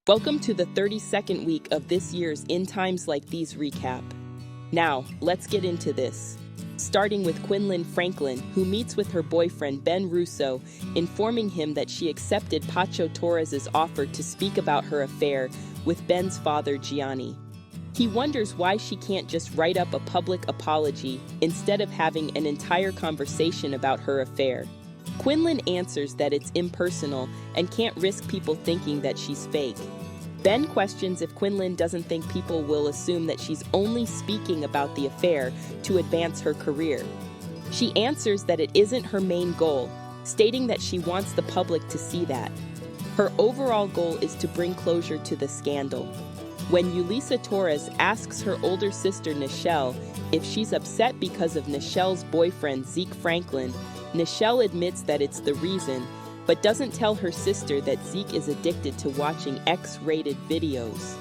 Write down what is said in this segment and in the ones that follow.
Welcome to the 32nd week of this year's In Times Like These recap. Now, let's get into this. Starting with Quinlan Franklin, who meets with her boyfriend Ben Russo, informing him that she accepted Pacho Torres's offer to speak about her affair with Ben's father Gianni. He wonders why she can't just write up a public apology instead of having an entire conversation about her affair. Quinlan answers that it's impersonal and can't risk people thinking that she's fake. Ben questions if Quinlan doesn't think people will assume that she's only speaking about the affair to advance her career. She answers that it isn't her main goal, stating that she wants the public to see that. Her overall goal is to bring closure to the scandal. When Yulisa Torres asks her older sister Nichelle if she's upset because of Nichelle's boyfriend Zeke Franklin, Nichelle admits that it's the reason, but doesn't tell her sister that Zeke is addicted to watching X-rated videos.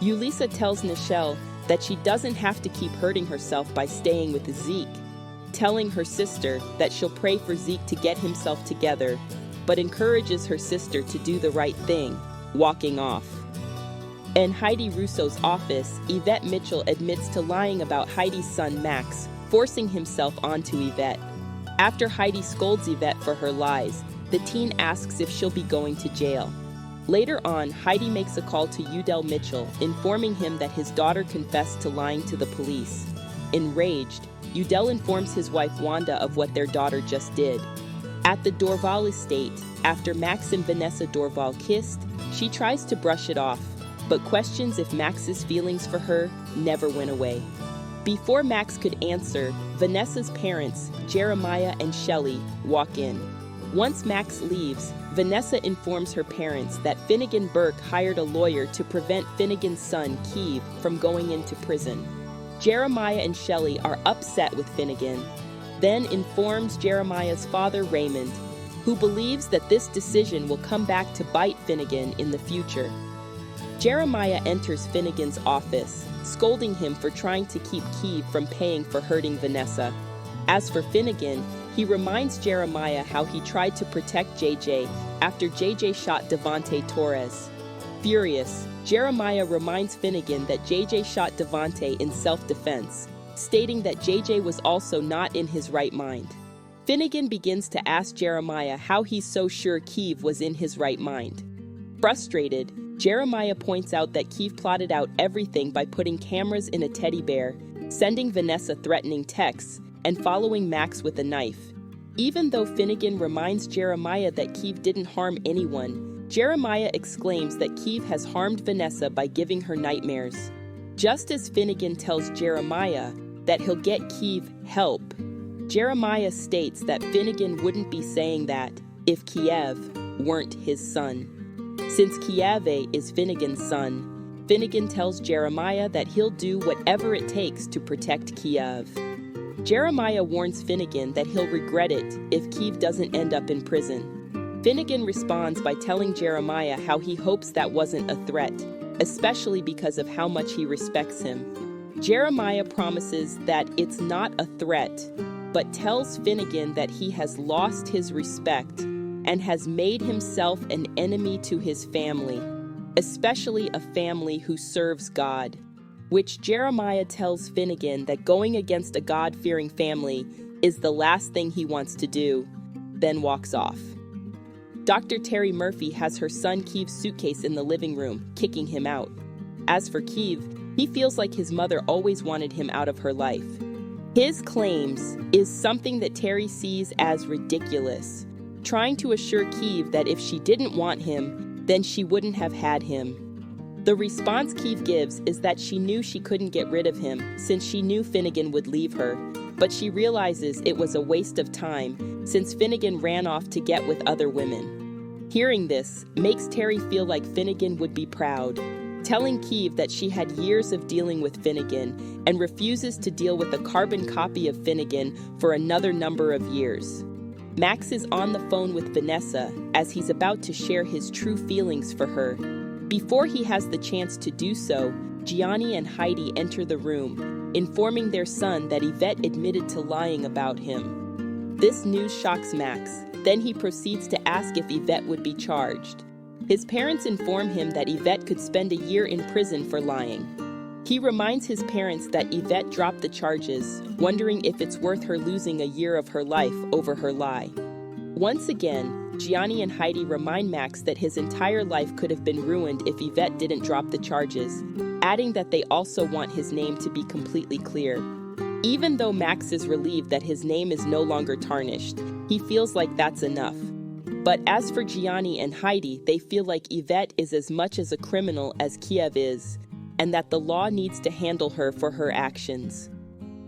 Yulisa tells Nichelle that she doesn't have to keep hurting herself by staying with Zeke, telling her sister that she'll pray for Zeke to get himself together, but encourages her sister to do the right thing, walking off. In Heidi Russo's office, Yvette Mitchell admits to lying about Heidi's son Max, forcing himself onto Yvette. After Heidi scolds Yvette for her lies, the teen asks if she'll be going to jail. Later on, Heidi makes a call to Udell Mitchell, informing him that his daughter confessed to lying to the police. Enraged, Udell informs his wife Wanda of what their daughter just did. At the Dorval estate, after Max and Vanessa Dorval kissed, she tries to brush it off, but questions if Max's feelings for her never went away. Before Max could answer, Vanessa's parents, Jeremiah and Shelley, walk in. Once Max leaves, Vanessa informs her parents that Finnegan Burke hired a lawyer to prevent Finnegan's son, Keeve, from going into prison. Jeremiah and Shelley are upset with Finnegan, then informs Jeremiah's father, Raymond, who believes that this decision will come back to bite Finnegan in the future. Jeremiah enters Finnegan's office, scolding him for trying to keep Keeve from paying for hurting Vanessa. As for Finnegan, he reminds Jeremiah how he tried to protect JJ after JJ shot Devontae Torres. Furious, Jeremiah reminds Finnegan that JJ shot Devontae in self-defense, stating that JJ was also not in his right mind. Finnegan begins to ask Jeremiah how he's so sure Keeve was in his right mind. Frustrated, Jeremiah points out that Keeve plotted out everything by putting cameras in a teddy bear, sending Vanessa threatening texts, and following Max with a knife. Even though Finnegan reminds Jeremiah that Keeve didn't harm anyone, Jeremiah exclaims that Keeve has harmed Vanessa by giving her nightmares. Just as Finnegan tells Jeremiah that he'll get Keeve help, Jeremiah states that Finnegan wouldn't be saying that if Kiev weren't his son. Since Kiev is Finnegan's son, Finnegan tells Jeremiah that he'll do whatever it takes to protect Kiev. Jeremiah warns Finnegan that he'll regret it if Keeve doesn't end up in prison. Finnegan responds by telling Jeremiah how he hopes that wasn't a threat, especially because of how much he respects him. Jeremiah promises that it's not a threat, but tells Finnegan that he has lost his respect and has made himself an enemy to his family, especially a family who serves God, which Jeremiah tells Finnegan that going against a God-fearing family is the last thing he wants to do, then walks off. Dr. Terry Murphy has her son Keeve's suitcase in the living room, kicking him out. As for Keeve, he feels like his mother always wanted him out of her life. His claims is something that Terry sees as ridiculous, trying to assure Keeve that if she didn't want him, then she wouldn't have had him. The response Keeve gives is that she knew she couldn't get rid of him since she knew Finnegan would leave her, but she realizes it was a waste of time since Finnegan ran off to get with other women. Hearing this makes Terry feel like Finnegan would be proud, telling Keeve that she had years of dealing with Finnegan and refuses to deal with a carbon copy of Finnegan for another number of years. Max is on the phone with Vanessa as he's about to share his true feelings for her. Before he has the chance to do so, Gianni and Heidi enter the room, informing their son that Yvette admitted to lying about him. This news shocks Max. Then he proceeds to ask if Yvette would be charged. His parents inform him that Yvette could spend a year in prison for lying. He reminds his parents that Yvette dropped the charges, wondering if it's worth her losing a year of her life over her lie. Once again, Gianni and Heidi remind Max that his entire life could have been ruined if Yvette didn't drop the charges, adding that they also want his name to be completely clear. Even though Max is relieved that his name is no longer tarnished, he feels like that's enough. But as for Gianni and Heidi, they feel like Yvette is as much as a criminal as Kiev is, and that the law needs to handle her for her actions.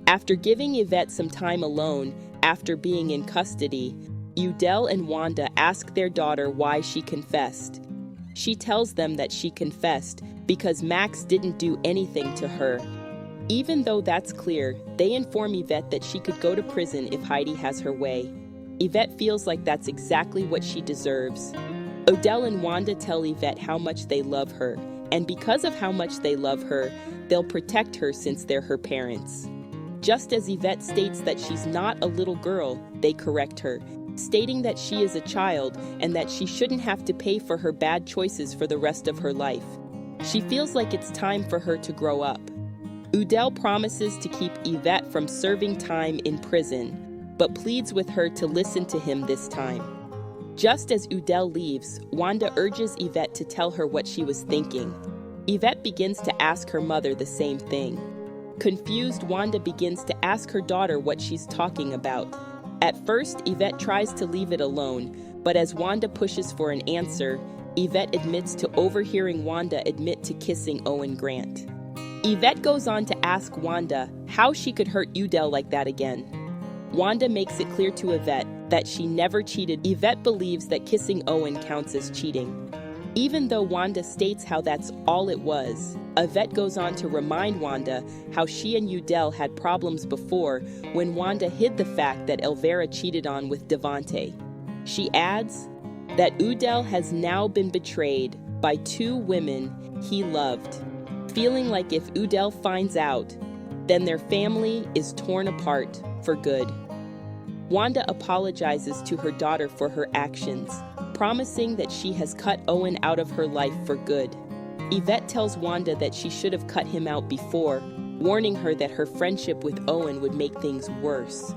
After giving Yvette some time alone after being in custody, Udell and Wanda ask their daughter why she confessed. She tells them that she confessed because Max didn't do anything to her. Even though that's clear, they inform Yvette that she could go to prison if Heidi has her way. Yvette feels like that's exactly what she deserves. Odell and Wanda tell Yvette how much they love her, and because of how much they love her, they'll protect her since they're her parents. Just as Yvette states that she's not a little girl, they correct her, stating that she is a child and that she shouldn't have to pay for her bad choices for the rest of her life. She feels like it's time for her to grow up. Udell promises to keep Yvette from serving time in prison, but pleads with her to listen to him this time. Just as Udell leaves, Wanda urges Yvette to tell her what she was thinking. Yvette begins to ask her mother the same thing. Confused, Wanda begins to ask her daughter what she's talking about. At first, Yvette tries to leave it alone, but as Wanda pushes for an answer, Yvette admits to overhearing Wanda admit to kissing Owen Grant. Yvette goes on to ask Wanda how she could hurt Udell like that again. Wanda makes it clear to Yvette that she never cheated. Yvette believes that kissing Owen counts as cheating. Even though Wanda states how that's all it was, Yvette goes on to remind Wanda how she and Udell had problems before when Wanda hid the fact that Elvira cheated on with Devante. She adds that Udell has now been betrayed by two women he loved, feeling like if Udell finds out, then their family is torn apart for good. Wanda apologizes to her daughter for her actions, promising that she has cut Owen out of her life for good. Yvette tells Wanda that she should have cut him out before, warning her that her friendship with Owen would make things worse.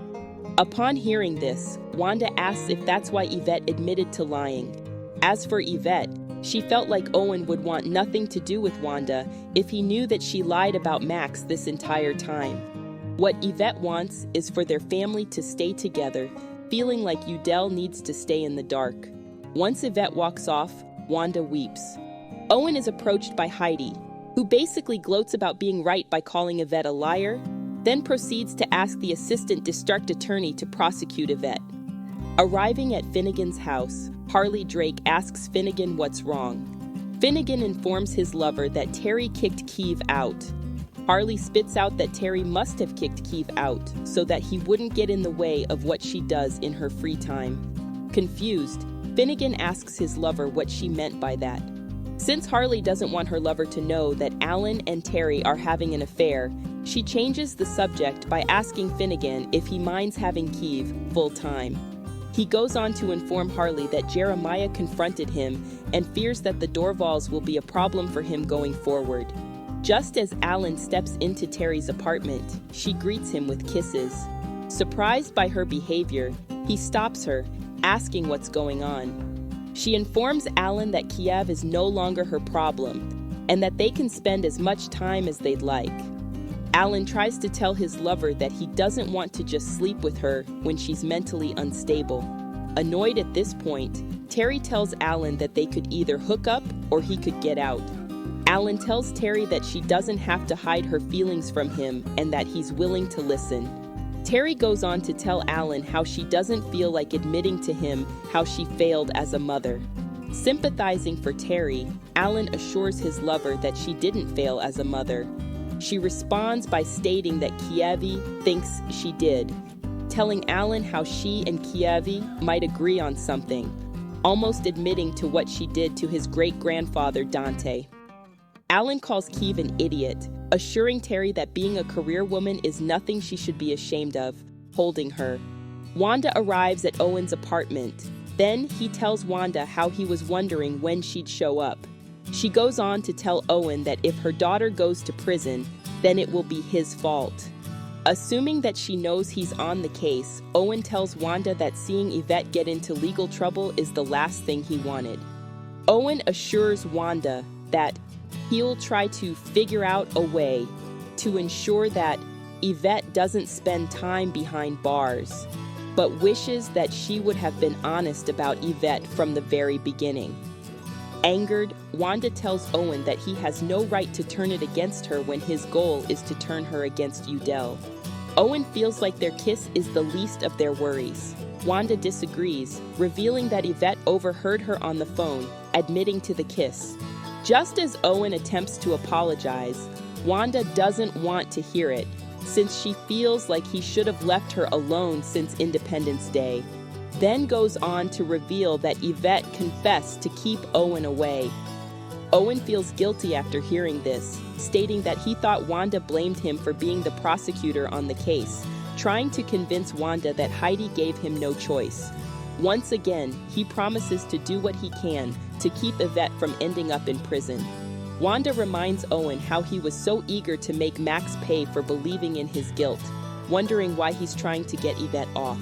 Upon hearing this, Wanda asks if that's why Yvette admitted to lying. As for Yvette, she felt like Owen would want nothing to do with Wanda if he knew that she lied about Max this entire time. What Yvette wants is for their family to stay together, feeling like Udell needs to stay in the dark. Once Yvette walks off, Wanda weeps. Owen is approached by Heidi, who basically gloats about being right by calling Yvette a liar, then proceeds to ask the assistant district attorney to prosecute Yvette. Arriving at Finnegan's house, Harley Drake asks Finnegan what's wrong. Finnegan informs his lover that Terry kicked Keeve out. Harley spits out that Terry must have kicked Keeve out so that he wouldn't get in the way of what she does in her free time. Confused, Finnegan asks his lover what she meant by that. Since Harley doesn't want her lover to know that Alan and Terry are having an affair, she changes the subject by asking Finnegan if he minds having Keeve full-time. He goes on to inform Harley that Jeremiah confronted him and fears that the Dorvals will be a problem for him going forward. Just as Alan steps into Terry's apartment, she greets him with kisses. Surprised by her behavior, he stops her, asking what's going on. She informs Alan that Kiev is no longer her problem, and that they can spend as much time as they'd like. Alan tries to tell his lover that he doesn't want to just sleep with her when she's mentally unstable. Annoyed at this point, Terry tells Alan that they could either hook up or he could get out. Alan tells Terry that she doesn't have to hide her feelings from him and that he's willing to listen. Terry goes on to tell Alan how she doesn't feel like admitting to him how she failed as a mother. Sympathizing for Terry, Alan assures his lover that she didn't fail as a mother. She responds by stating that Kievi thinks she did, telling Alan how she and Kievi might agree on something, almost admitting to what she did to his great-grandfather Dante. Alan calls Kiev an idiot, assuring Terry that being a career woman is nothing she should be ashamed of, holding her. Wanda arrives at Owen's apartment, Then he tells Wanda how he was wondering when she'd show up. She goes on to tell Owen that if her daughter goes to prison, then it will be his fault. Assuming that she knows he's on the case, Owen tells Wanda that seeing Yvette get into legal trouble is the last thing he wanted. Owen assures Wanda that he'll try to figure out a way to ensure that Yvette doesn't spend time behind bars, but wishes that she would have been honest about Yvette from the very beginning. Angered, Wanda tells Owen that he has no right to turn it against her when his goal is to turn her against Udell. Owen feels like their kiss is the least of their worries. Wanda disagrees, revealing that Yvette overheard her on the phone, admitting to the kiss. Just as Owen attempts to apologize, Wanda doesn't want to hear it, since she feels like he should have left her alone since Independence Day. Then goes on to reveal that Yvette confessed to keep Owen away. Owen feels guilty after hearing this, stating that he thought Wanda blamed him for being the prosecutor on the case, trying to convince Wanda that Heidi gave him no choice. Once again, he promises to do what he can to keep Yvette from ending up in prison. Wanda reminds Owen how he was so eager to make Max pay for believing in his guilt, wondering why he's trying to get Yvette off.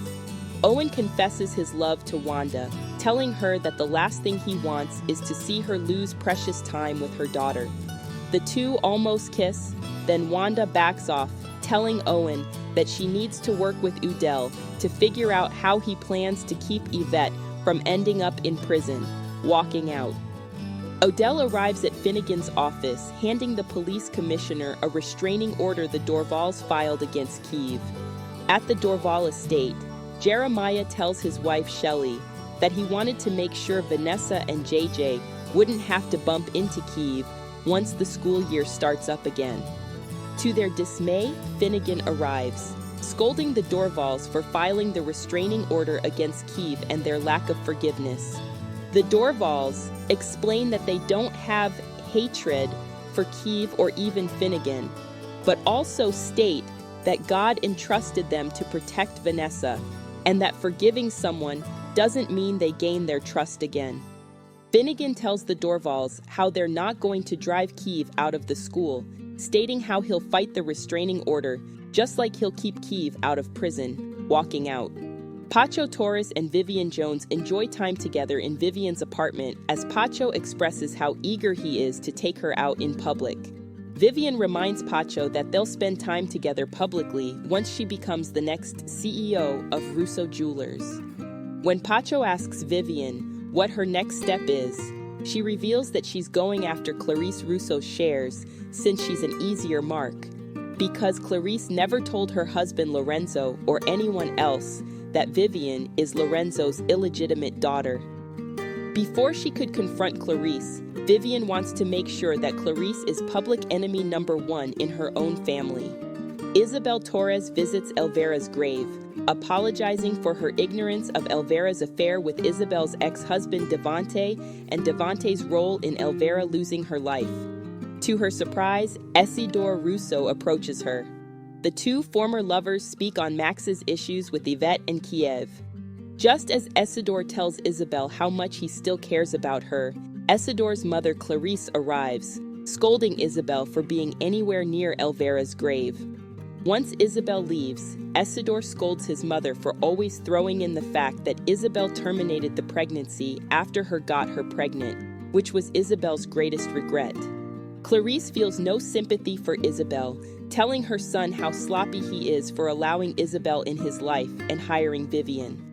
Owen confesses his love to Wanda, telling her that the last thing he wants is to see her lose precious time with her daughter. The two almost kiss, then Wanda backs off, telling Owen that she needs to work with Udell to figure out how he plans to keep Yvette from ending up in prison, walking out. Odell arrives at Finnegan's office, handing the police commissioner a restraining order the Dorvals filed against Kiev. At the Dorval estate, Jeremiah tells his wife Shelley that he wanted to make sure Vanessa and JJ wouldn't have to bump into Kiev once the school year starts up again. To their dismay, Finnegan arrives, scolding the Dorvals for filing the restraining order against Kiev and their lack of forgiveness. The Dorvals explain that they don't have hatred for Kiev or even Finnegan, but also state that God entrusted them to protect Vanessa, and that forgiving someone doesn't mean they gain their trust again. Finnegan tells the Dorvals how they're not going to drive Kiev out of the school, stating how he'll fight the restraining order, just like he'll keep Kiev out of prison, walking out. Pacho Torres and Vivian Jones enjoy time together in Vivian's apartment as Pacho expresses how eager he is to take her out in public. Vivian reminds Pacho that they'll spend time together publicly once she becomes the next CEO of Russo Jewelers. When Pacho asks Vivian what her next step is, she reveals that she's going after Clarice Russo's shares since she's an easier mark, because Clarice never told her husband Lorenzo or anyone else that Vivian is Lorenzo's illegitimate daughter. Before she could confront Clarice, Vivian wants to make sure that Clarice is public enemy number one in her own family. Isabel Torres visits Elvira's grave, apologizing for her ignorance of Elvira's affair with Isabel's ex-husband Devante and Devante's role in Elvira losing her life. To her surprise, Isidore Russo approaches her. The two former lovers speak on Max's issues with Yvette and Kiev. Just as Isidore tells Isabel how much he still cares about her, Isidore's mother Clarice arrives, scolding Isabel for being anywhere near Elvira's grave. Once Isabel leaves, Isidore scolds his mother for always throwing in the fact that Isabel terminated the pregnancy after her got her pregnant, which was Isabel's greatest regret. Clarice feels no sympathy for Isabel, telling her son how sloppy he is for allowing Isabel in his life and hiring Vivian.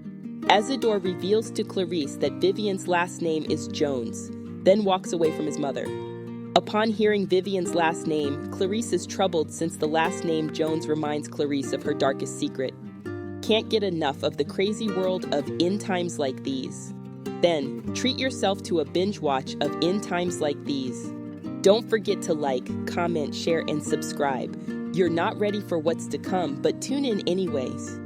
Isidore reveals to Clarice that Vivian's last name is Jones, then walks away from his mother. Upon hearing Vivian's last name, Clarice is troubled since the last name Jones reminds Clarice of her darkest secret. Can't get enough of the crazy world of In Times Like These. Then, treat yourself to a binge watch of In Times Like These. Don't forget to like, comment, share, and subscribe. You're not ready for what's to come, but tune in anyways.